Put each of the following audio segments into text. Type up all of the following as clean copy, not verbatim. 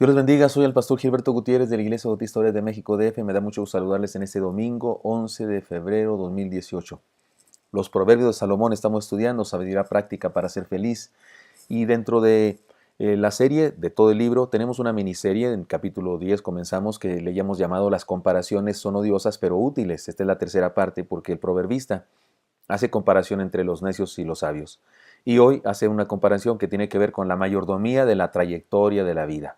Dios les bendiga, soy el pastor Gilberto Gutiérrez de la Iglesia Bautista Obrera de México DF. Me da mucho gusto saludarles en este domingo 11 de febrero 2018. Los proverbios de Salomón estamos estudiando, sabiduría práctica para ser feliz. Y dentro de la serie, de todo el libro, tenemos una miniserie, en capítulo 10 comenzamos, que le hemos llamado Las comparaciones son odiosas pero útiles. Esta es la tercera parte porque el proverbista hace comparación entre los necios y los sabios. Y hoy hace una comparación que tiene que ver con la mayordomía de la trayectoria de la vida.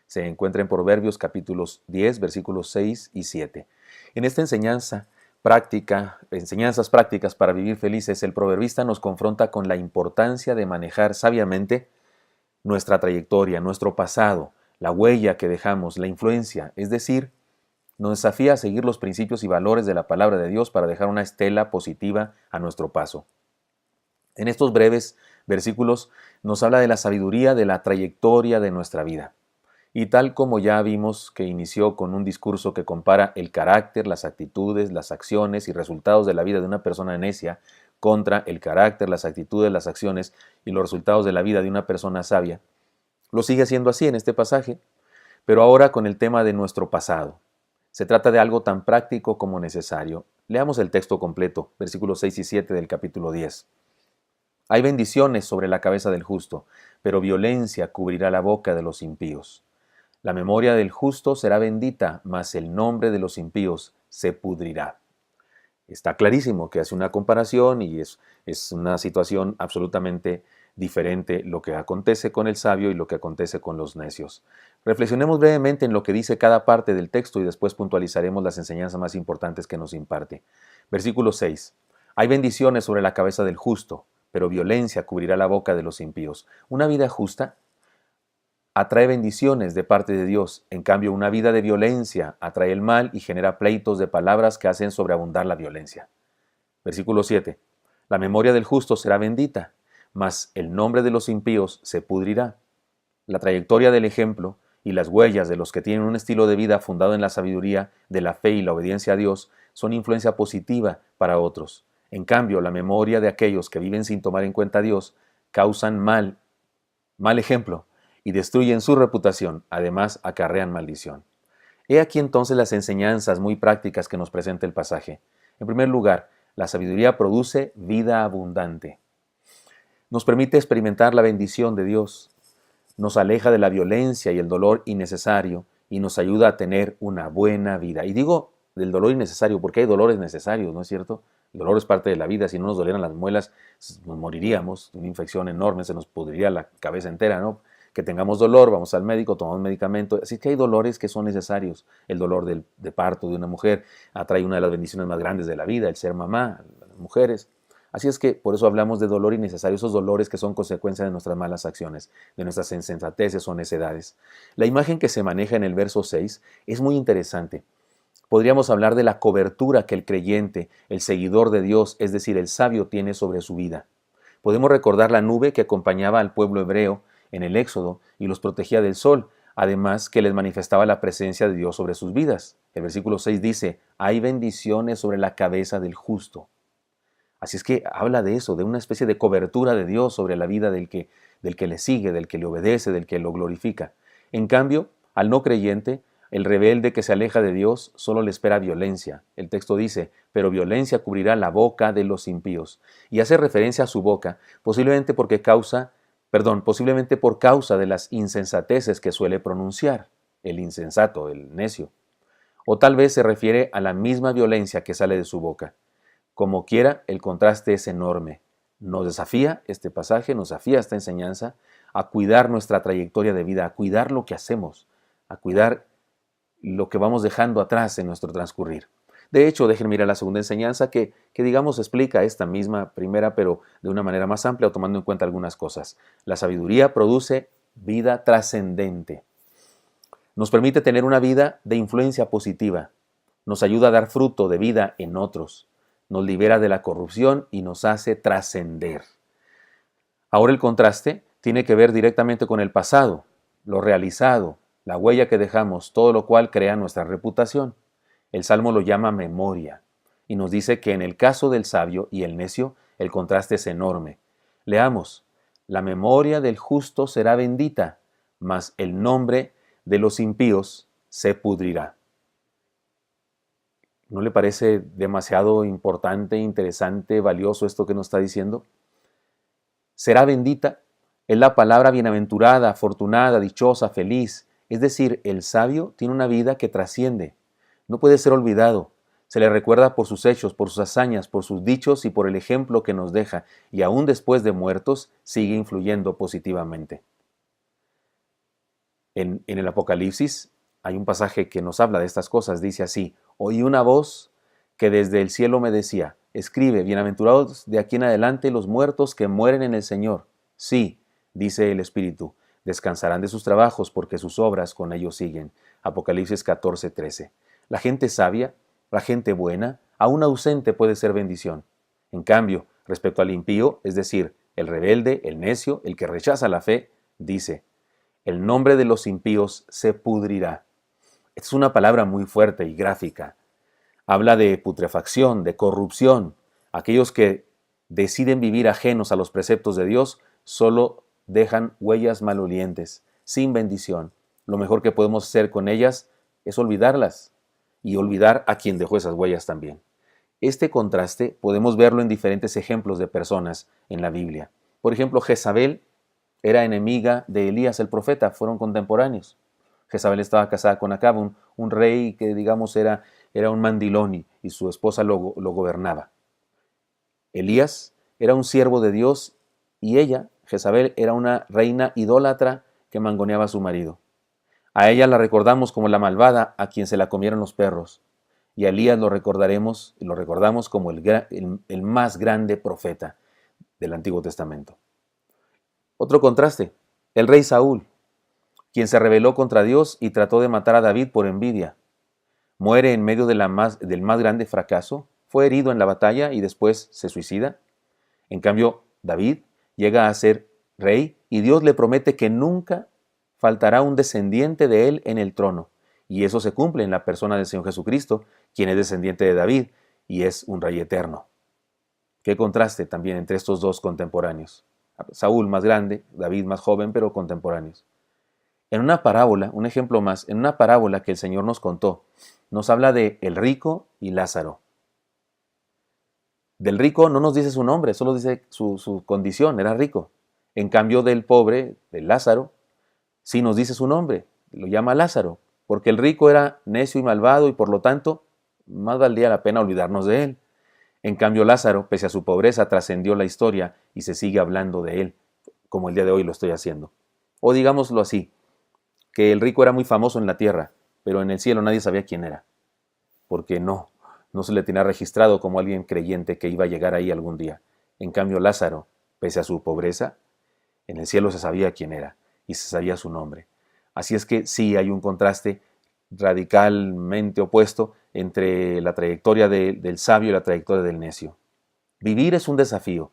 Se encuentra en Proverbios capítulos 10, versículos 6 y 7. En esta enseñanzas prácticas para vivir felices, el proverbista nos confronta con la importancia de manejar sabiamente nuestra trayectoria, nuestro pasado, la huella que dejamos, la influencia, es decir, nos desafía a seguir los principios y valores de la palabra de Dios para dejar una estela positiva a nuestro paso. En estos breves versículos nos habla de la sabiduría de la trayectoria de nuestra vida. Y tal como ya vimos que inició con un discurso que compara el carácter, las actitudes, las acciones y resultados de la vida de una persona necia contra el carácter, las actitudes, las acciones y los resultados de la vida de una persona sabia, lo sigue haciendo así en este pasaje, pero ahora con el tema de nuestro pasado. Se trata de algo tan práctico como necesario. Leamos el texto completo, versículos 6 y 7 del capítulo 10. Hay bendiciones sobre la cabeza del justo, pero violencia cubrirá la boca de los impíos. La memoria del justo será bendita, mas el nombre de los impíos se pudrirá. Está clarísimo que hace una comparación y es una situación absolutamente diferente lo que acontece con el sabio y lo que acontece con los necios. Reflexionemos brevemente en lo que dice cada parte del texto y después puntualizaremos las enseñanzas más importantes que nos imparte. Versículo 6. Hay bendiciones sobre la cabeza del justo, pero violencia cubrirá la boca de los impíos. Una vida justa atrae bendiciones de parte de Dios. En cambio, una vida de violencia atrae el mal y genera pleitos de palabras que hacen sobreabundar la violencia. Versículo 7. La memoria del justo será bendita, mas el nombre de los impíos se pudrirá. La trayectoria del ejemplo y las huellas de los que tienen un estilo de vida fundado en la sabiduría, de la fe y la obediencia a Dios son influencia positiva para otros. En cambio, la memoria de aquellos que viven sin tomar en cuenta a Dios causan mal ejemplo y destruyen su reputación, además acarrean maldición. He aquí entonces las enseñanzas muy prácticas que nos presenta el pasaje. En primer lugar, la sabiduría produce vida abundante. Nos permite experimentar la bendición de Dios, nos aleja de la violencia y el dolor innecesario y nos ayuda a tener una buena vida. Y digo del dolor innecesario porque hay dolores necesarios, ¿no es cierto? El dolor es parte de la vida. Si no nos dolieran las muelas, nos moriríamos de una infección enorme, se nos pudriría la cabeza entera, ¿no? Que tengamos dolor, vamos al médico, tomamos medicamento. Así que hay dolores que son necesarios. El dolor de parto de una mujer atrae una de las bendiciones más grandes de la vida, el ser mamá, las mujeres. Así es que por eso hablamos de dolor innecesario, esos dolores que son consecuencia de nuestras malas acciones, de nuestras insensateces o necedades. La imagen que se maneja en el verso 6 es muy interesante. Podríamos hablar de la cobertura que el creyente, el seguidor de Dios, es decir, el sabio, tiene sobre su vida. Podemos recordar la nube que acompañaba al pueblo hebreo en el Éxodo y los protegía del sol, además que les manifestaba la presencia de Dios sobre sus vidas. El versículo 6 dice, hay bendiciones sobre la cabeza del justo. Así es que habla de eso, de una especie de cobertura de Dios sobre la vida del que le sigue, del que le obedece, del que lo glorifica. En cambio, al no creyente, el rebelde que se aleja de Dios solo le espera violencia. El texto dice, pero violencia cubrirá la boca de los impíos. Y hace referencia a su boca, posiblemente por causa de las insensateces que suele pronunciar, el insensato, el necio. O tal vez se refiere a la misma violencia que sale de su boca. Como quiera, el contraste es enorme. Nos desafía este pasaje, nos desafía esta enseñanza a cuidar nuestra trayectoria de vida, a cuidar lo que hacemos, a cuidar lo que vamos dejando atrás en nuestro transcurrir. De hecho, déjenme mirar la segunda enseñanza que digamos explica esta misma primera, pero de una manera más amplia, tomando en cuenta algunas cosas. La sabiduría produce vida trascendente. Nos permite tener una vida de influencia positiva. Nos ayuda a dar fruto de vida en otros. Nos libera de la corrupción y nos hace trascender. Ahora el contraste tiene que ver directamente con el pasado, lo realizado, la huella que dejamos, todo lo cual crea nuestra reputación. El Salmo lo llama memoria y nos dice que en el caso del sabio y el necio, el contraste es enorme. Leamos, la memoria del justo será bendita, mas el nombre de los impíos se pudrirá. ¿No le parece demasiado importante, interesante, valioso esto que nos está diciendo? Será bendita es la palabra bienaventurada, afortunada, dichosa, feliz. Es decir, el sabio tiene una vida que trasciende. No puede ser olvidado. Se le recuerda por sus hechos, por sus hazañas, por sus dichos y por el ejemplo que nos deja, y aún después de muertos sigue influyendo positivamente. En el Apocalipsis hay un pasaje que nos habla de estas cosas. Dice así: oí una voz que desde el cielo me decía, escribe, bienaventurados de aquí en adelante los muertos que mueren en el Señor. Sí, dice el Espíritu, descansarán de sus trabajos porque sus obras con ellos siguen. Apocalipsis 14:13. La gente sabia, la gente buena, aún ausente puede ser bendición. En cambio, respecto al impío, es decir, el rebelde, el necio, el que rechaza la fe, dice, el nombre de los impíos se pudrirá. Es una palabra muy fuerte y gráfica. Habla de putrefacción, de corrupción. Aquellos que deciden vivir ajenos a los preceptos de Dios solo dejan huellas malolientes, sin bendición. Lo mejor que podemos hacer con ellas es olvidarlas y olvidar a quien dejó esas huellas también. Este contraste podemos verlo en diferentes ejemplos de personas en la Biblia. Por ejemplo, Jezabel era enemiga de Elías el profeta, fueron contemporáneos. Jezabel estaba casada con Acab, un rey que digamos era un mandilón y su esposa lo gobernaba. Elías era un siervo de Dios y ella, Jezabel, era una reina idólatra que mangoneaba a su marido. A ella la recordamos como la malvada a quien se la comieron los perros. Y a Elías lo recordamos como el más grande profeta del Antiguo Testamento. Otro contraste, el rey Saúl, quien se rebeló contra Dios y trató de matar a David por envidia. Muere en medio del más grande fracaso, fue herido en la batalla y después se suicida. En cambio, David llega a ser rey y Dios le promete que nunca faltará un descendiente de él en el trono. Y eso se cumple en la persona del Señor Jesucristo, quien es descendiente de David y es un rey eterno. Qué contraste también entre estos dos contemporáneos. Saúl más grande, David más joven, pero contemporáneos. En una parábola, un ejemplo más, en una parábola que el Señor nos contó, nos habla de el rico y Lázaro. Del rico no nos dice su nombre, solo dice su condición, era rico. En cambio del pobre, del Lázaro, sí nos dice su nombre, lo llama Lázaro, porque el rico era necio y malvado y por lo tanto más valdría la pena olvidarnos de él. En cambio Lázaro, pese a su pobreza, trascendió la historia y se sigue hablando de él, como el día de hoy lo estoy haciendo. O digámoslo así, que el rico era muy famoso en la tierra, pero en el cielo nadie sabía quién era, porque no se le tenía registrado como alguien creyente que iba a llegar ahí algún día. En cambio Lázaro, pese a su pobreza, en el cielo se sabía quién era y se sabía su nombre. Así es que sí hay un contraste radicalmente opuesto entre la trayectoria del sabio y la trayectoria del necio. Vivir es un desafío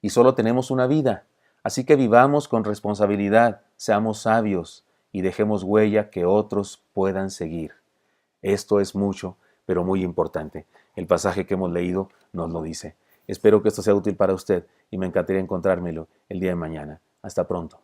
y solo tenemos una vida, así que vivamos con responsabilidad, seamos sabios y dejemos huella que otros puedan seguir. Esto es mucho, pero muy importante. El pasaje que hemos leído nos lo dice. Espero que esto sea útil para usted y me encantaría encontrármelo el día de mañana. Hasta pronto.